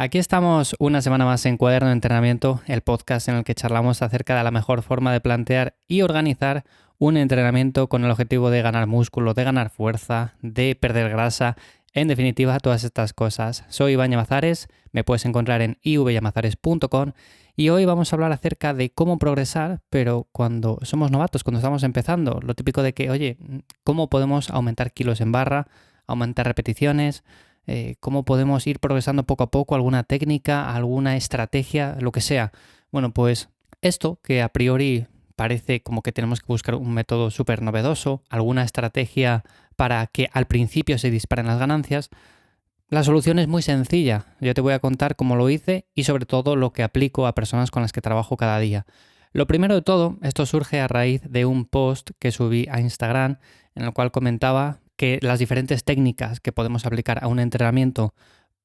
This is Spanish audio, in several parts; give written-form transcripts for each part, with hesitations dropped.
Aquí estamos una semana más en Cuaderno de Entrenamiento, el podcast en el que charlamos acerca de la mejor forma de plantear y organizar un entrenamiento con el objetivo de ganar músculo, de ganar fuerza, de perder grasa, en definitiva, todas estas cosas. Soy Iván Llamazares, me puedes encontrar en ivllamazares.com y hoy vamos a hablar acerca de cómo progresar, pero cuando somos novatos, cuando estamos empezando, lo típico de que, oye, ¿cómo podemos aumentar kilos en barra, aumentar repeticiones? ¿Cómo podemos ir progresando poco a poco? ¿Alguna técnica, alguna estrategia, lo que sea? Bueno, pues esto que a priori parece como que tenemos que buscar un método súper novedoso, alguna estrategia para que al principio se disparen las ganancias, la solución es muy sencilla. Yo te voy a contar cómo lo hice y sobre todo lo que aplico a personas con las que trabajo cada día. Lo primero de todo, esto surge a raíz de un post que subí a Instagram en el cual comentaba que las diferentes técnicas que podemos aplicar a un entrenamiento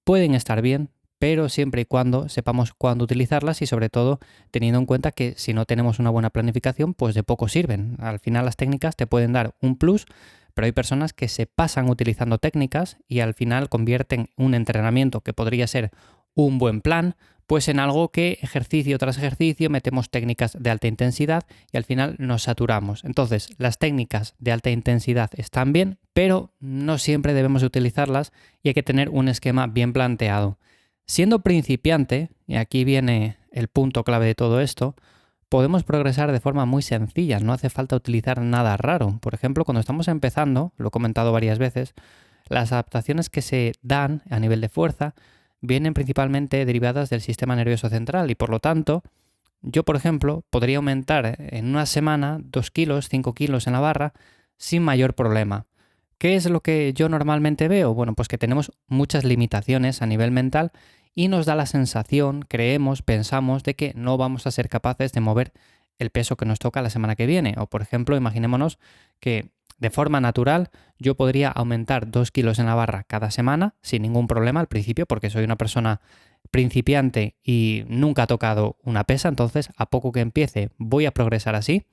pueden estar bien, pero siempre y cuando sepamos cuándo utilizarlas y sobre todo teniendo en cuenta que si no tenemos una buena planificación, pues de poco sirven. Al final las técnicas te pueden dar un plus, pero hay personas que se pasan utilizando técnicas y al final convierten un entrenamiento que podría ser un buen plan, pues en algo que ejercicio tras ejercicio metemos técnicas de alta intensidad y al final nos saturamos. Entonces, las técnicas de alta intensidad están bien, pero no siempre debemos utilizarlas y hay que tener un esquema bien planteado. Siendo principiante, y aquí viene el punto clave de todo esto, podemos progresar de forma muy sencilla, no hace falta utilizar nada raro. Por ejemplo, cuando estamos empezando, lo he comentado varias veces, las adaptaciones que se dan a nivel de fuerza vienen principalmente derivadas del sistema nervioso central y por lo tanto, yo por ejemplo podría aumentar en una semana 2 kilos, 5 kilos en la barra sin mayor problema. ¿Qué es lo que yo normalmente veo? Bueno, pues que tenemos muchas limitaciones a nivel mental y nos da la sensación, creemos, pensamos de que no vamos a ser capaces de mover el peso que nos toca la semana que viene. O por ejemplo, imaginémonos que de forma natural yo podría aumentar 2 kilos en la barra cada semana sin ningún problema al principio porque soy una persona principiante y nunca ha tocado una pesa, entonces a poco que empiece voy a progresar así.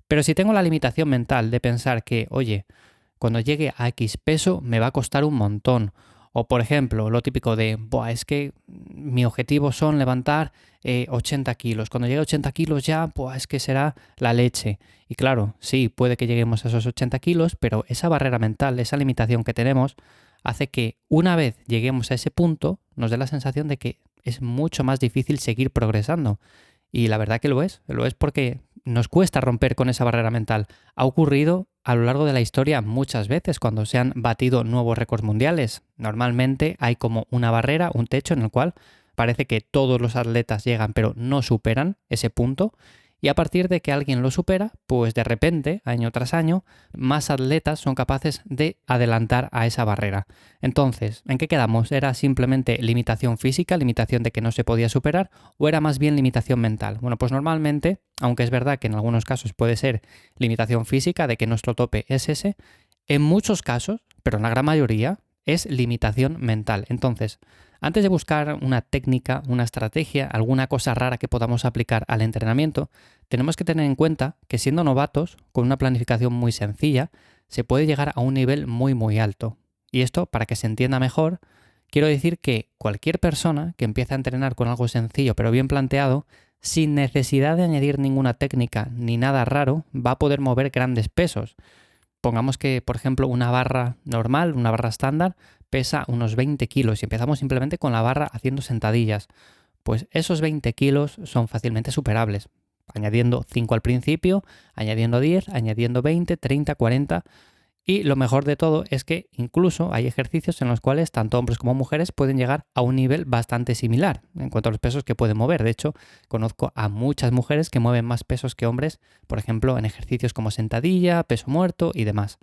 Pero si tengo la limitación mental de pensar que, oye, cuando llegue a X peso me va a costar un montón. O por ejemplo, lo típico de, es que mi objetivo son levantar 80 kilos. Cuando llegue a 80 kilos ya, es que será la leche. Y claro, sí, puede que lleguemos a esos 80 kilos, pero esa barrera mental, esa limitación que tenemos, hace que una vez lleguemos a ese punto, nos dé la sensación de que es mucho más difícil seguir progresando. Y la verdad que lo es porque nos cuesta romper con esa barrera mental. Ha ocurrido a lo largo de la historia muchas veces cuando se han batido nuevos récords mundiales. Normalmente hay como una barrera, un techo en el cual parece que todos los atletas llegan pero no superan ese punto. Y a partir de que alguien lo supera, pues de repente, año tras año, más atletas son capaces de adelantar a esa barrera. Entonces, ¿en qué quedamos? ¿Era simplemente limitación física, limitación de que no se podía superar, o era más bien limitación mental? Bueno, pues normalmente, aunque es verdad que en algunos casos puede ser limitación física, de que nuestro tope es ese, en muchos casos, pero en la gran mayoría, es limitación mental. Entonces, antes de buscar una técnica, una estrategia, alguna cosa rara que podamos aplicar al entrenamiento, tenemos que tener en cuenta que siendo novatos, con una planificación muy sencilla, se puede llegar a un nivel muy muy alto. Y esto, para que se entienda mejor, quiero decir que cualquier persona que empiece a entrenar con algo sencillo pero bien planteado, sin necesidad de añadir ninguna técnica ni nada raro, va a poder mover grandes pesos. Pongamos que, por ejemplo, una barra normal, una barra estándar, pesa unos 20 kilos y empezamos simplemente con la barra haciendo sentadillas. Pues esos 20 kilos son fácilmente superables. Añadiendo 5 al principio, añadiendo 10, añadiendo 20, 30, 40. Y lo mejor de todo es que incluso hay ejercicios en los cuales tanto hombres como mujeres pueden llegar a un nivel bastante similar en cuanto a los pesos que pueden mover. De hecho, conozco a muchas mujeres que mueven más pesos que hombres, por ejemplo, en ejercicios como sentadilla, peso muerto y demás.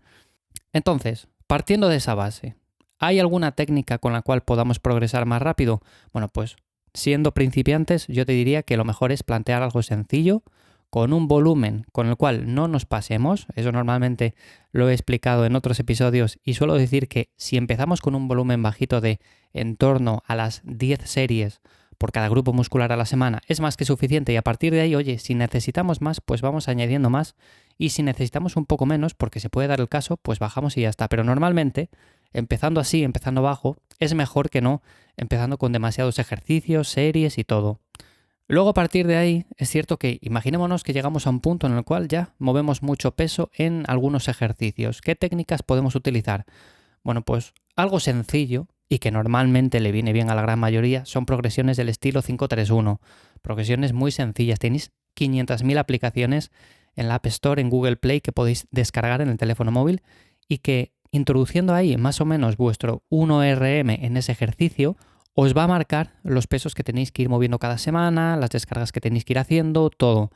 Entonces, partiendo de esa base, ¿hay alguna técnica con la cual podamos progresar más rápido? Bueno, pues siendo principiantes, yo te diría que lo mejor es plantear algo sencillo, con un volumen con el cual no nos pasemos. Eso normalmente lo he explicado en otros episodios y suelo decir que si empezamos con un volumen bajito de en torno a las 10 series por cada grupo muscular a la semana es más que suficiente y a partir de ahí, oye, si necesitamos más, pues vamos añadiendo más y si necesitamos un poco menos, porque se puede dar el caso, pues bajamos y ya está. Pero normalmente empezando así, empezando bajo, es mejor que no empezando con demasiados ejercicios, series y todo. Luego a partir de ahí es cierto que imaginémonos que llegamos a un punto en el cual ya movemos mucho peso en algunos ejercicios. ¿Qué técnicas podemos utilizar? Bueno, pues algo sencillo y que normalmente le viene bien a la gran mayoría son progresiones del estilo 5-3-1. Progresiones muy sencillas. Tenéis 500.000 aplicaciones en la App Store, en Google Play, que podéis descargar en el teléfono móvil y que introduciendo ahí más o menos vuestro 1RM en ese ejercicio, os va a marcar los pesos que tenéis que ir moviendo cada semana, las descargas que tenéis que ir haciendo, todo.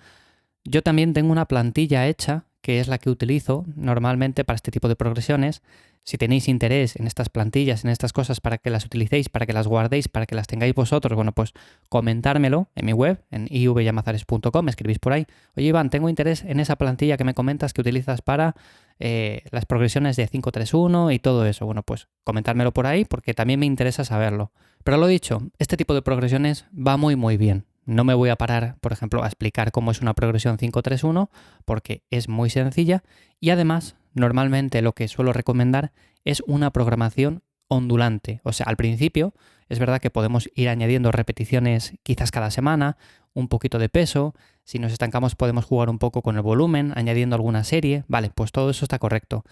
Yo también tengo una plantilla hecha, que es la que utilizo normalmente para este tipo de progresiones. Si tenéis interés en estas plantillas, en estas cosas, para que las utilicéis, para que las guardéis, para que las tengáis vosotros, bueno, pues comentármelo en mi web, en ivyamazares.com, escribís por ahí. Oye, Iván, tengo interés en esa plantilla que me comentas que utilizas para las progresiones de 5-3-1 y todo eso. Bueno, pues comentármelo por ahí porque también me interesa saberlo. Pero lo dicho, este tipo de progresiones va muy muy bien. No me voy a parar, por ejemplo, a explicar cómo es una progresión 5-3-1 porque es muy sencilla y además normalmente lo que suelo recomendar es una programación ondulante. O sea, al principio es verdad que podemos ir añadiendo repeticiones quizás cada semana, un poquito de peso. Si nos estancamos podemos jugar un poco con el volumen, añadiendo alguna serie. Vale, pues todo eso está correcto.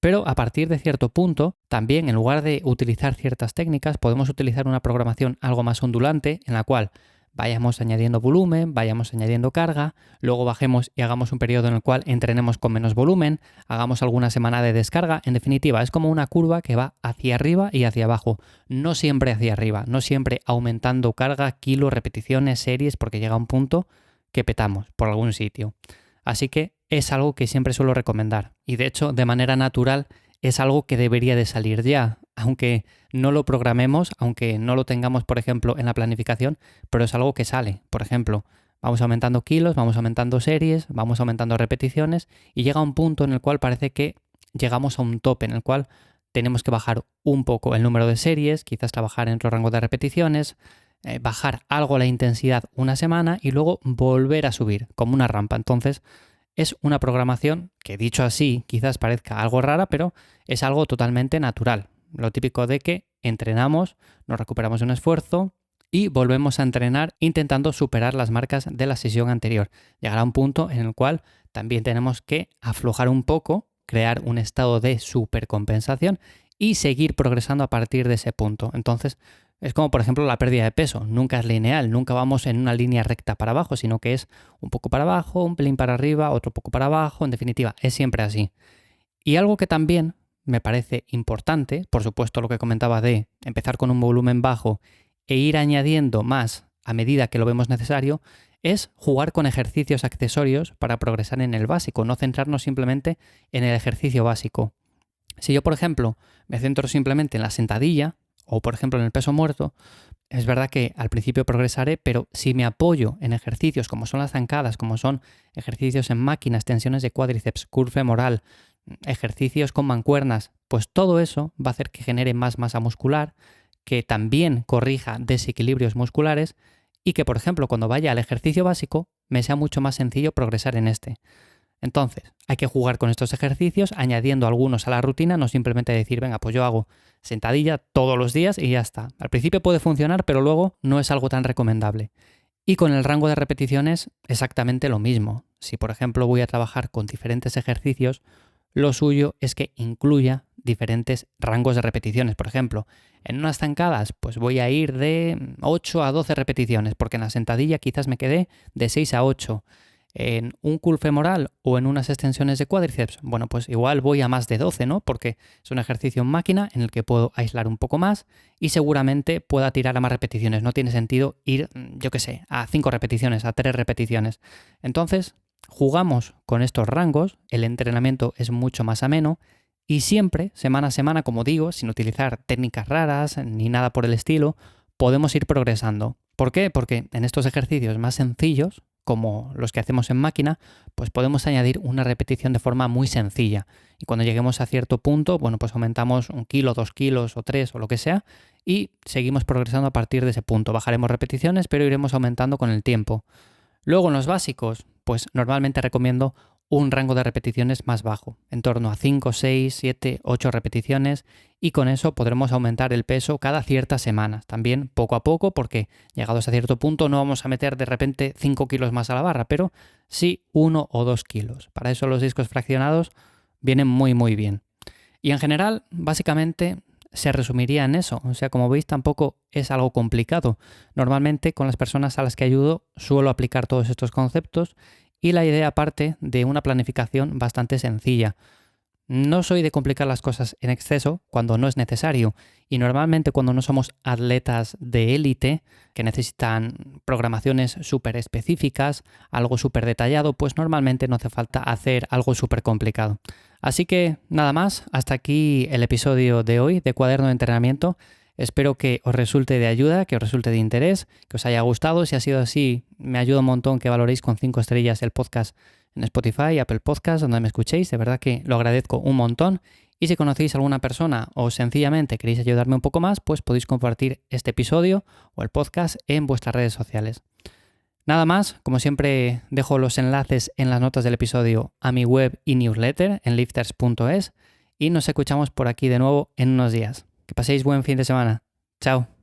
Pero a partir de cierto punto, también en lugar de utilizar ciertas técnicas, podemos utilizar una programación algo más ondulante en la cual vayamos añadiendo volumen, vayamos añadiendo carga, luego bajemos y hagamos un periodo en el cual entrenemos con menos volumen, hagamos alguna semana de descarga. En definitiva, es como una curva que va hacia arriba y hacia abajo, no siempre hacia arriba, no siempre aumentando carga, kilos, repeticiones, series, porque llega un punto que petamos por algún sitio. Así que es algo que siempre suelo recomendar y de hecho de manera natural es algo que debería de salir ya, aunque no lo programemos, aunque no lo tengamos por ejemplo en la planificación, pero es algo que sale. Por ejemplo, vamos aumentando kilos, vamos aumentando series, vamos aumentando repeticiones y llega un punto en el cual parece que llegamos a un tope en el cual tenemos que bajar un poco el número de series, quizás trabajar en otro rango de repeticiones, bajar algo la intensidad una semana y luego volver a subir como una rampa. Entonces es una programación que dicho así quizás parezca algo rara, pero es algo totalmente natural. Lo típico de que entrenamos, nos recuperamos de un esfuerzo y volvemos a entrenar intentando superar las marcas de la sesión anterior. Llegará un punto en el cual también tenemos que aflojar un poco, crear un estado de supercompensación y seguir progresando a partir de ese punto. Entonces, es como por ejemplo la pérdida de peso, nunca es lineal, nunca vamos en una línea recta para abajo, sino que es un poco para abajo, un pelín para arriba, otro poco para abajo, en definitiva, es siempre así. Y algo que también me parece importante, por supuesto lo que comentaba de empezar con un volumen bajo e ir añadiendo más a medida que lo vemos necesario, es jugar con ejercicios accesorios para progresar en el básico, no centrarnos simplemente en el ejercicio básico. Si yo, por ejemplo, me centro simplemente en la sentadilla, o por ejemplo en el peso muerto, es verdad que al principio progresaré, pero si me apoyo en ejercicios como son las zancadas, como son ejercicios en máquinas, tensiones de cuádriceps, curl femoral, ejercicios con mancuernas, pues todo eso va a hacer que genere más masa muscular, que también corrija desequilibrios musculares y que, por ejemplo, cuando vaya al ejercicio básico, me sea mucho más sencillo progresar en este. Entonces, hay que jugar con estos ejercicios, añadiendo algunos a la rutina, no simplemente decir, venga, pues yo hago sentadilla todos los días y ya está. Al principio puede funcionar, pero luego no es algo tan recomendable. Y con el rango de repeticiones, exactamente lo mismo. Si, por ejemplo, voy a trabajar con diferentes ejercicios, lo suyo es que incluya diferentes rangos de repeticiones. Por ejemplo, en unas zancadas, pues voy a ir de 8 a 12 repeticiones, porque en la sentadilla quizás me quedé de 6 a 8. En un curl femoral o en unas extensiones de cuádriceps, bueno, pues igual voy a más de 12, ¿no? Porque es un ejercicio en máquina en el que puedo aislar un poco más y seguramente pueda tirar a más repeticiones. No tiene sentido ir, yo qué sé, a 5 repeticiones, a 3 repeticiones. Entonces, jugamos con estos rangos, el entrenamiento es mucho más ameno y siempre, semana a semana, como digo, sin utilizar técnicas raras ni nada por el estilo, podemos ir progresando. ¿Por qué? Porque en estos ejercicios más sencillos, como los que hacemos en máquina, pues podemos añadir una repetición de forma muy sencilla. Y cuando lleguemos a cierto punto, bueno, pues aumentamos 1 kilo, 2 kilos o 3 o lo que sea y seguimos progresando a partir de ese punto. Bajaremos repeticiones, pero iremos aumentando con el tiempo. Luego en los básicos, pues normalmente recomiendo un rango de repeticiones más bajo, en torno a 5, 6, 7, 8 repeticiones, y con eso podremos aumentar el peso cada ciertas semanas, también poco a poco, porque llegados a cierto punto no vamos a meter de repente 5 kilos más a la barra, pero sí 1 o 2 kilos. Para eso los discos fraccionados vienen muy bien. Y en general, básicamente, se resumiría en eso. O sea, como veis, tampoco es algo complicado. Normalmente con las personas a las que ayudo suelo aplicar todos estos conceptos y la idea parte de una planificación bastante sencilla. No soy de complicar las cosas en exceso cuando no es necesario, y normalmente cuando no somos atletas de élite que necesitan programaciones súper específicas, algo súper detallado, pues normalmente no hace falta hacer algo súper complicado. Así que nada más, hasta aquí el episodio de hoy de Cuaderno de Entrenamiento. Espero que os resulte de ayuda, que os resulte de interés, que os haya gustado. Si ha sido así, me ayuda un montón que valoréis con 5 estrellas el podcast en Spotify, Apple Podcasts, donde me escuchéis. De verdad que lo agradezco un montón. Y si conocéis a alguna persona o sencillamente queréis ayudarme un poco más, pues podéis compartir este episodio o el podcast en vuestras redes sociales. Nada más, como siempre dejo los enlaces en las notas del episodio a mi web y newsletter en lifters.es y nos escuchamos por aquí de nuevo en unos días. Que paséis buen fin de semana. Chao.